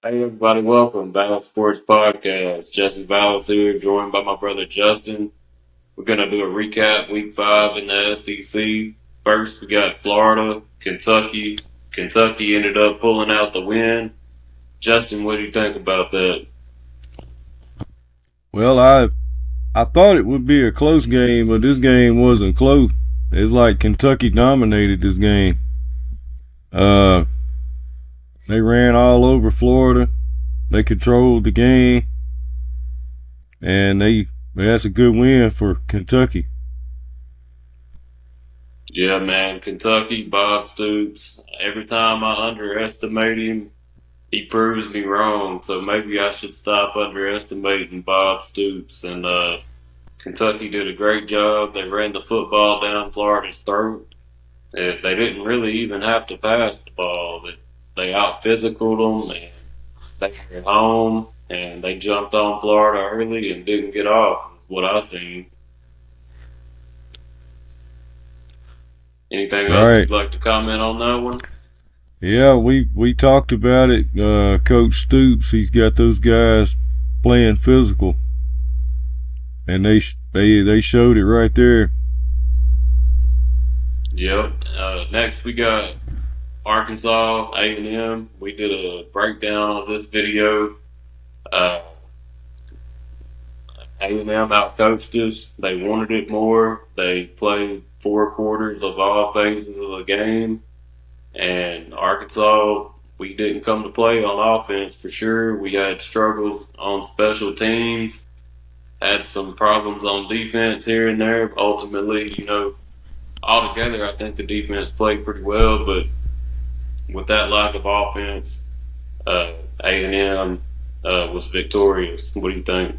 Hey everybody, welcome Balance Sports Podcast. Jesse Balance here, joined by my brother Justin. We're gonna do a recap week 5 in the SEC. First, we got Florida, Kentucky. Kentucky ended up pulling out the win. Justin, what do you think about that? Well, I thought it would be a close game, but this game wasn't close. It's like Kentucky dominated this game. Uh, they ran all over Florida. They controlled the game, and that's a good win for Kentucky. Yeah, man, Kentucky, Bob Stoops. Every time I underestimate him, he proves me wrong. So maybe I should stop underestimating Bob Stoops. And Kentucky did a great job. They ran the football down Florida's throat. They didn't really even have to pass the ball. They out physicaled them, and they were at home, and they jumped on Florida early and didn't get off. What I seen. Anything else Right? you'd like to comment on that one? Yeah, we talked about it. Coach Stoops, he's got those guys playing physical, and they showed it right there. Yep. Next we got Arkansas A&M. We did a breakdown of this video. Uh, A&M outcoached us. They wanted it more. They played 4 quarters of all phases of the game. And Arkansas, we didn't come to play on offense for sure. We had struggles on special teams, had some problems on defense here and there. But ultimately, altogether, I think the defense played pretty well. But with that lack of offense, A&M was victorious. What do you think?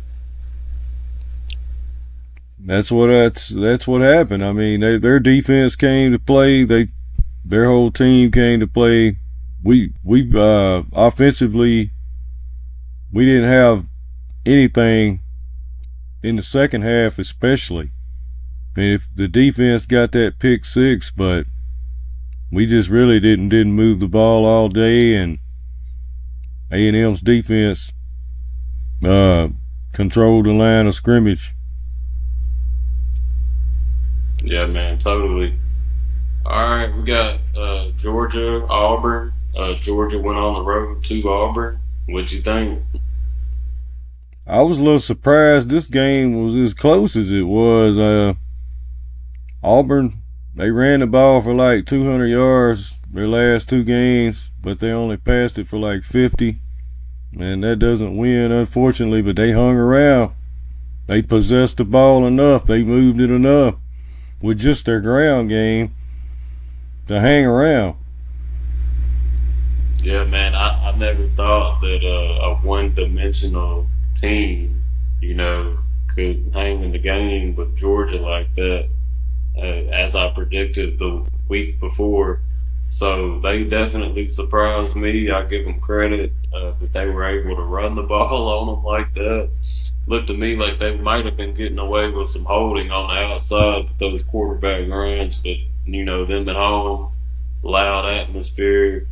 That's what happened. I mean, their defense came to play. Their whole team came to play. We offensively we didn't have anything in the second half, especially. I mean, if the defense got that pick six, but we just really didn't move the ball all day, and A&M's defense uh, controlled the line of scrimmage. Yeah, man, totally. All right, we got Georgia, Auburn. Georgia went on the road to Auburn. What'd you think? I was a little surprised this game was as close as it was. Auburn, they ran the ball for like 200 yards their last two games, but they only passed it for like 50. And that doesn't win, unfortunately, but they hung around. They possessed the ball enough. They moved it enough with just their ground game to hang around. Yeah, man, I never thought that a one-dimensional team, could hang in the game with Georgia like that, as I predicted the week before. So they definitely surprised me. I give them credit that they were able to run the ball on them like that. Looked to me like they might have been getting away with some holding on the outside with those quarterback runs, but them at home, loud atmosphere,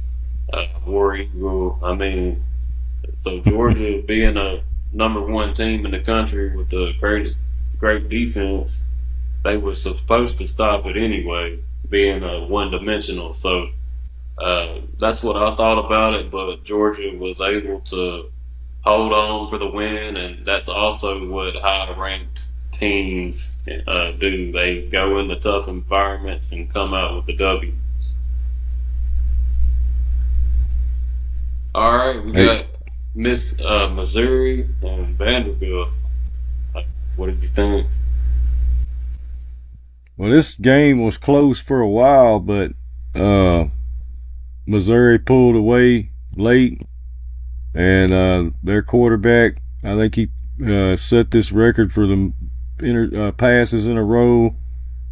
War Eagle. I mean, so Georgia being a number one team in the country with the great defense, they were supposed to stop it anyway, being one dimensional. So that's what I thought about it. But Georgia was able to hold on for the win, and that's also what high ranked teams do. They go into tough environments and come out with the W. All right, we Hey, got Miss Missouri and Vanderbilt. Uh, what did you think? well, this game was close for a while, but uh, Missouri pulled away late, and their quarterback, I think he set this record for the passes in a row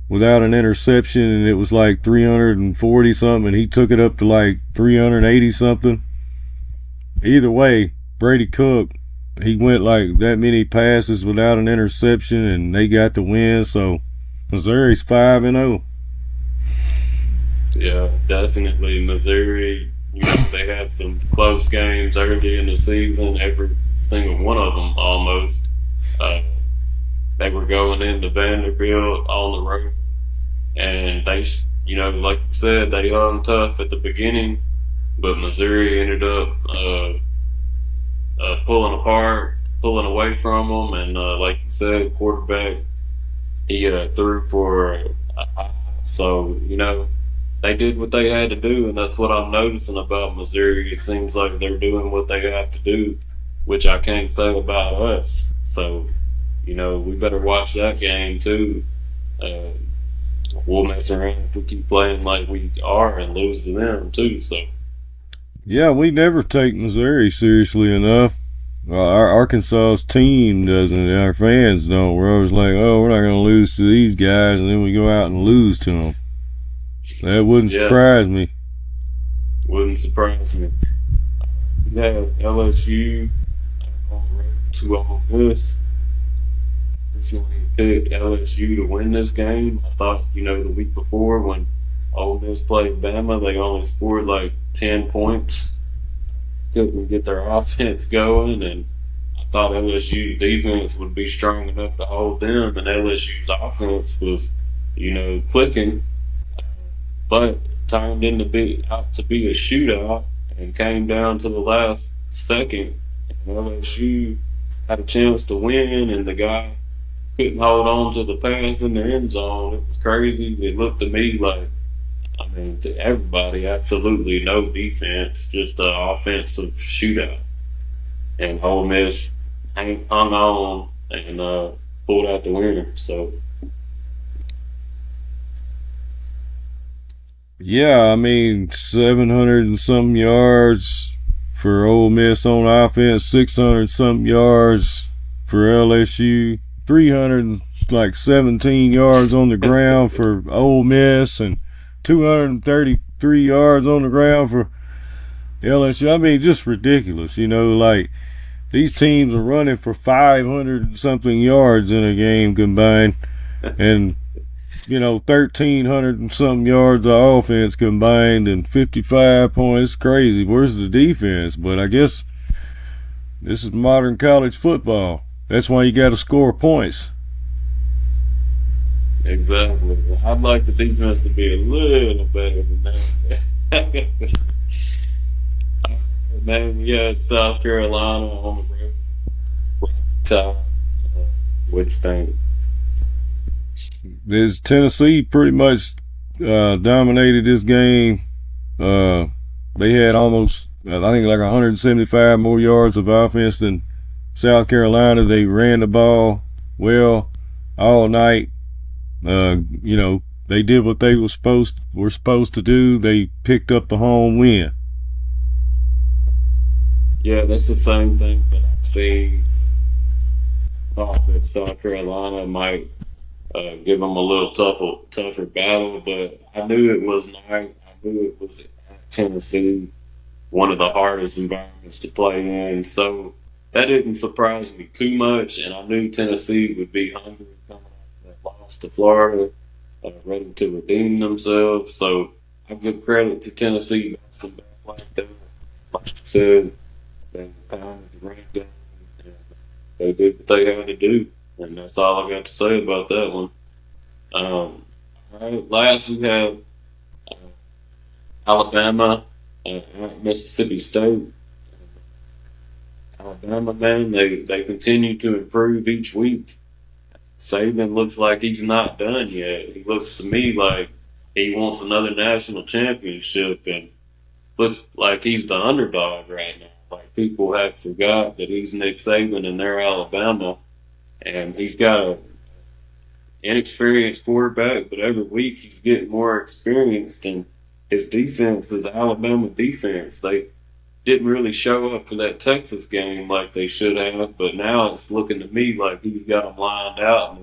without an interception, and it was like 340 something, and he took it up to like 380 something. Either way, Brady Cook, he went like that many passes without an interception, and they got the win. So Missouri's 5-0. Yeah, definitely Missouri. They had some close games early in the season. Every single one of them almost. Uh, they were going into Vanderbilt on the road, and like you said, they hung tough at the beginning, but Missouri ended up pulling apart, pulling away from them, and like you said, quarterback he threw for so they did what they had to do, and that's what I'm noticing about Missouri. It seems like they're doing what they have to do, which I can't say about us. So we better watch that game too. Uh, we'll mess around if we keep playing like we are and lose to them too. So Yeah, we never take Missouri seriously enough. Our Arkansas's team doesn't, and our fans don't. We're always like, oh, we're not going to lose to these guys, and then we go out and lose to them. That wouldn't yeah, surprise me. wouldn't surprise me. We have LSU on the road to Ole Miss. Originally picked LSU to win this game. I thought, the week before when Ole Miss played Bama, they only scored like 10 points. Couldn't get their offense going, and I thought LSU defense would be strong enough to hold them, and LSU's offense was, clicking, but it turned out to be a shootout and came down to the last second, and LSU had a chance to win, and the guy couldn't hold on to the pass in the end zone. It was crazy. It looked to me like, to everybody, absolutely no defense, just an offensive shootout. And Ole Miss hung on and pulled out the winner. So, Yeah, 700 and some yards for Ole Miss on offense, 600 some yards for LSU, 317 yards on the ground for Ole Miss, and 233 yards on the ground for LSU. Just ridiculous. Like these teams are running for 500 something yards in a game combined, and 1,300 and some yards of offense combined, and 55 points. It's crazy. Where's the defense? But I guess this is modern college football. That's why you got to score points. exactly. I'd like the defense to be a little better than that. Man, we had South Carolina on the road. Top. What you think? This Tennessee pretty much dominated this game. They had almost, I think, like 175 more yards of offense than South Carolina. They ran the ball well all night. They did what they were supposed to do. They picked up the home win. Yeah, that's the same thing that I've seen. Thought that South Carolina might give them a little tougher battle, but I knew it was not. I knew it was at Tennessee, one of the hardest environments to play in. So that didn't surprise me too much, and I knew Tennessee would be hungry coming out of that loss to Florida, ready to redeem themselves. So I give credit to Tennessee bouncing back like that. Like I said, they pounded the rain down, and they did what they had to do. And that's all I got to say about that one. All right, last we have uh, Alabama at Mississippi State. Alabama, man, they continue to improve each week. Saban looks like he's not done yet. He looks to me like he wants another national championship, and looks like he's the underdog right now. Like people have forgot that he's Nick Saban and they're Alabama, and he's got a inexperienced quarterback, but every week he's getting more experienced, and his defense is Alabama defense. They didn't really show up for that Texas game like they should have, but now it's looking to me like he's got them lined out,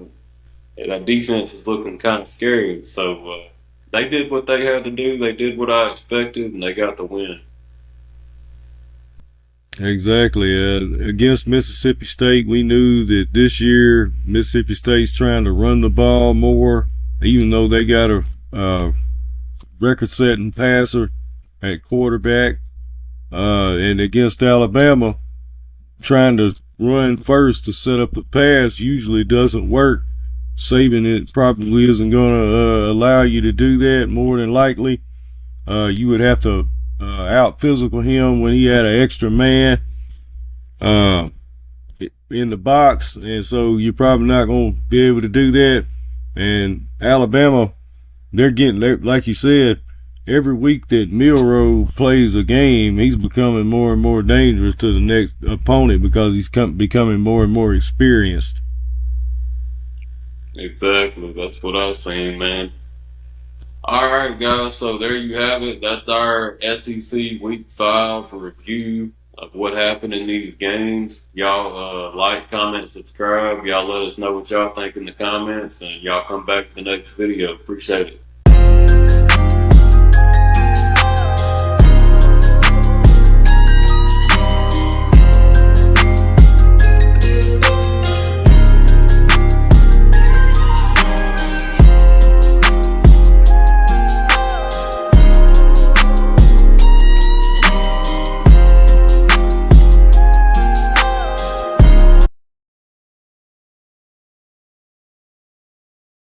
and that defense is looking kind of scary. So they did what they had to do. They did what I expected, and they got the win. Exactly. Against Mississippi State, we knew that this year Mississippi State's trying to run the ball more, even though they got a record-setting passer at quarterback. And against Alabama, trying to run first to set up the pass usually doesn't work. Saban it probably isn't going to allow you to do that. More than likely, you would have to out physical him when he had an extra man in the box, and so you're probably not going to be able to do that. And Alabama, they're like you said, every week that Milroe plays a game, he's becoming more and more dangerous to the next opponent because he's becoming more and more experienced. Exactly. That's what I was saying, man. All right, guys. So there you have it. That's our SEC Week 5 review of what happened in these games. Y'all like, comment, subscribe. Y'all let us know what y'all think in the comments, and y'all come back to the next video. Appreciate it.